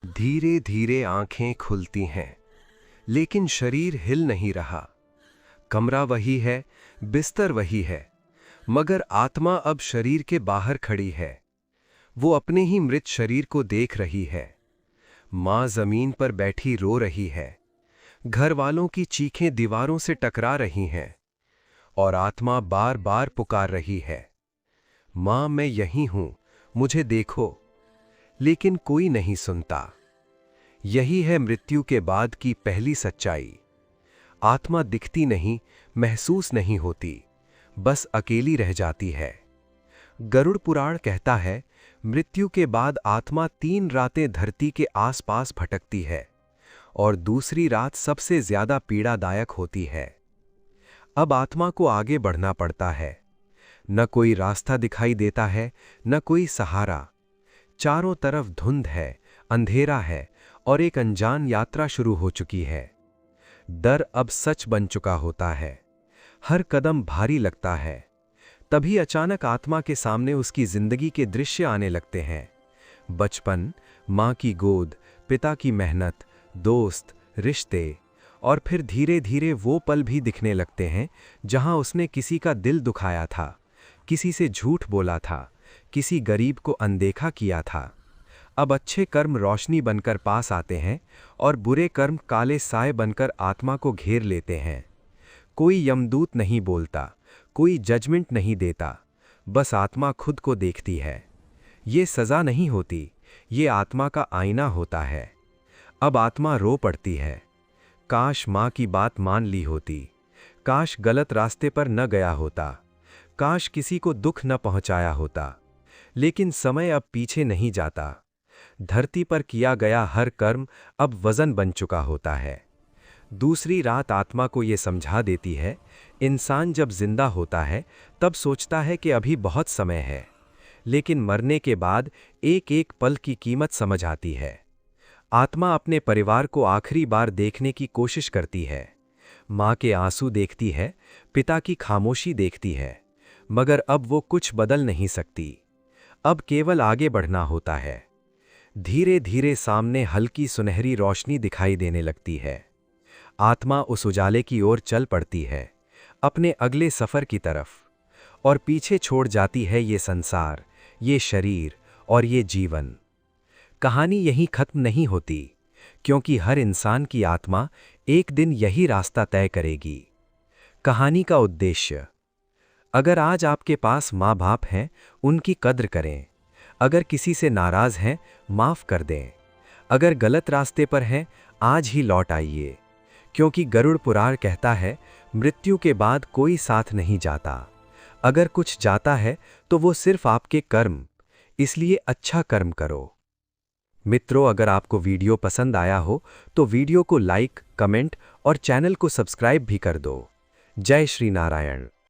धीरे धीरे आंखें खुलती हैं, लेकिन शरीर हिल नहीं रहा। कमरा वही है, बिस्तर वही है, मगर आत्मा अब शरीर के बाहर खड़ी है। वो अपने ही मृत शरीर को देख रही है। माँ जमीन पर बैठी रो रही है। घर वालों की चीखें दीवारों से टकरा रही हैं, और आत्मा बार बार पुकार रही है, माँ मैं यहीं हूं, मुझे देखो। लेकिन कोई नहीं सुनता। यही है मृत्यु के बाद की पहली सच्चाई। आत्मा दिखती नहीं, महसूस नहीं होती, बस अकेली रह जाती है। गरुड़ पुराण कहता है, मृत्यु के बाद आत्मा 3 रातें धरती के आसपास भटकती है, और दूसरी रात सबसे ज्यादा पीड़ादायक होती है। अब आत्मा को आगे बढ़ना पड़ता है। न कोई रास्ता दिखाई देता है, न कोई सहारा। चारों तरफ धुंध है, अंधेरा है, और एक अनजान यात्रा शुरू हो चुकी है। डर अब सच बन चुका होता है। हर कदम भारी लगता है। तभी अचानक आत्मा के सामने उसकी जिंदगी के दृश्य आने लगते हैं। बचपन, माँ की गोद, पिता की मेहनत, दोस्त, रिश्ते, और फिर धीरे धीरे वो पल भी दिखने लगते हैं जहां उसने किसी का दिल दुखाया था, किसी से झूठ बोला था, किसी गरीब को अनदेखा किया था। अब अच्छे कर्म रोशनी बनकर पास आते हैं, और बुरे कर्म काले साए बनकर आत्मा को घेर लेते हैं। कोई यमदूत नहीं बोलता, कोई जजमेंट नहीं देता, बस आत्मा खुद को देखती है। ये सज़ा नहीं होती, ये आत्मा का आईना होता है। अब आत्मा रो पड़ती है, काश माँ की बात मान ली होती, काश गलत रास्ते पर न गया होता, काश किसी को दुख न पहुँचाया होता। लेकिन समय अब पीछे नहीं जाता। धरती पर किया गया हर कर्म अब वजन बन चुका होता है। दूसरी रात आत्मा को ये समझा देती है, इंसान जब जिंदा होता है तब सोचता है कि अभी बहुत समय है, लेकिन मरने के बाद एक एक पल की कीमत समझ आती है। आत्मा अपने परिवार को आखिरी बार देखने की कोशिश करती है। माँ के आंसू देखती है, पिता की खामोशी देखती है, मगर अब वो कुछ बदल नहीं सकती। अब केवल आगे बढ़ना होता है। धीरे धीरे सामने हल्की सुनहरी रोशनी दिखाई देने लगती है। आत्मा उस उजाले की ओर चल पड़ती है, अपने अगले सफर की तरफ, और पीछे छोड़ जाती है ये संसार, ये शरीर और ये जीवन। कहानी यहीं खत्म नहीं होती, क्योंकि हर इंसान की आत्मा एक दिन यही रास्ता तय करेगी। कहानी का उद्देश्य: अगर आज आपके पास माँ बाप हैं, उनकी कद्र करें। अगर किसी से नाराज हैं, माफ कर दें। अगर गलत रास्ते पर हैं, आज ही लौट आइए, क्योंकि गरुड़ पुराण कहता है, मृत्यु के बाद कोई साथ नहीं जाता। अगर कुछ जाता है तो वो सिर्फ आपके कर्म, इसलिए अच्छा कर्म करो। मित्रों, अगर आपको वीडियो पसंद आया हो तो वीडियो को लाइक, कमेंट और चैनल को सब्सक्राइब भी कर दो। जय श्री नारायण।